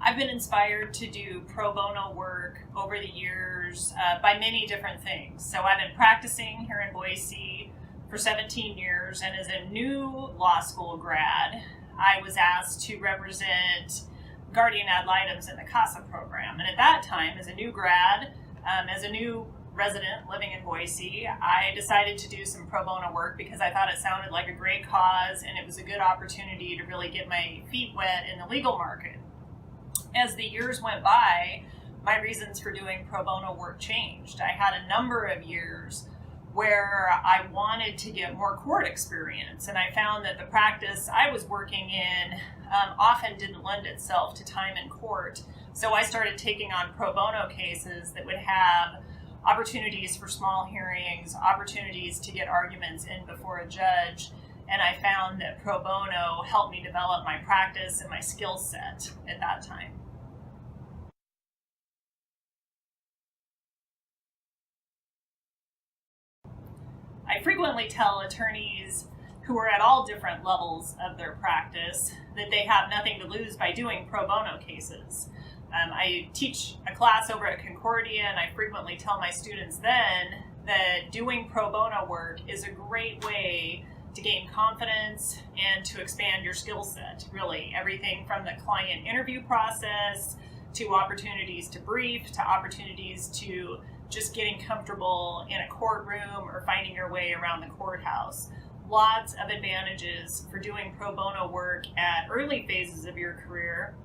I've been inspired to do pro bono work over the years by many different things. So I've been practicing here in Boise for 17 years, and as a new law school grad, I was asked to represent guardian ad litems in the CASA program. And at that time, as a new grad, as a new resident living in Boise, I decided to do some pro bono work because I thought it sounded like a great cause and it was a good opportunity to really get my feet wet in the legal market. As the years went by, my reasons for doing pro bono work changed. I had a number of years where I wanted to get more court experience, and I found that the practice I was working in often didn't lend itself to time in court. So I started taking on pro bono cases that would have opportunities for small hearings, opportunities to get arguments in before a judge, and I found that pro bono helped me develop my practice and my skill set at that time. I frequently tell attorneys who are at all different levels of their practice that they have nothing to lose by doing pro bono cases. I teach a class over at Concordia, and I frequently tell my students then that doing pro bono work is a great way to gain confidence and to expand your skill set, really. Everything from the client interview process to opportunities to brief, to opportunities to just getting comfortable in a courtroom or finding your way around the courthouse. Lots of advantages for doing pro bono work at early phases of your career,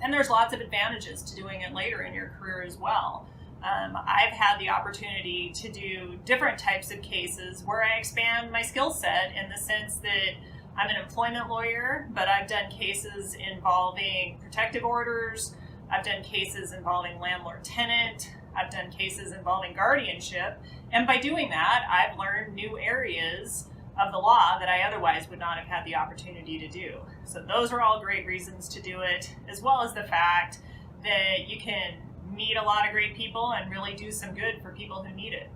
and there's lots of advantages to doing it later in your career as well. I've had the opportunity to do different types of cases where I expand my skill set in the sense that I'm an employment lawyer, but I've done cases involving protective orders, I've done cases involving landlord-tenant, I've done cases involving guardianship, and by doing that, I've learned new areas of the law that I otherwise would not have had the opportunity to do. So those are all great reasons to do it, as well as the fact that you can meet a lot of great people and really do some good for people who need it.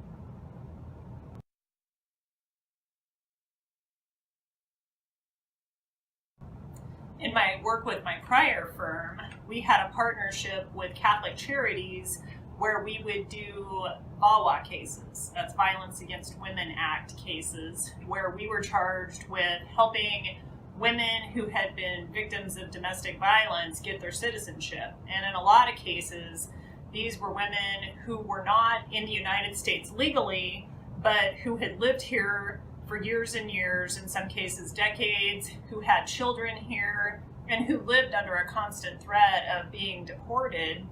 In my work with my prior firm, we had a partnership with Catholic Charities where we would do VAWA cases, that's Violence Against Women Act cases, where we were charged with helping women who had been victims of domestic violence get their citizenship. And in a lot of cases, these were women who were not in the United States legally, but who had lived here for years and years, in some cases decades, who had children here, and who lived under a constant threat of being deported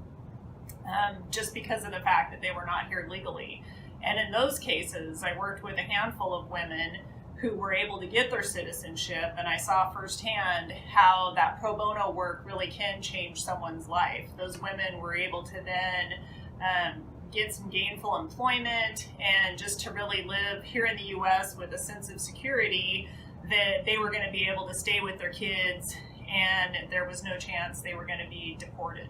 just because of the fact that they were not here legally. And in those cases, I worked with a handful of women who were able to get their citizenship, and I saw firsthand how that pro bono work really can change someone's life. Those women were able to then get some gainful employment and just to really live here in the U.S. with a sense of security that they were going to be able to stay with their kids and there was no chance they were going to be deported.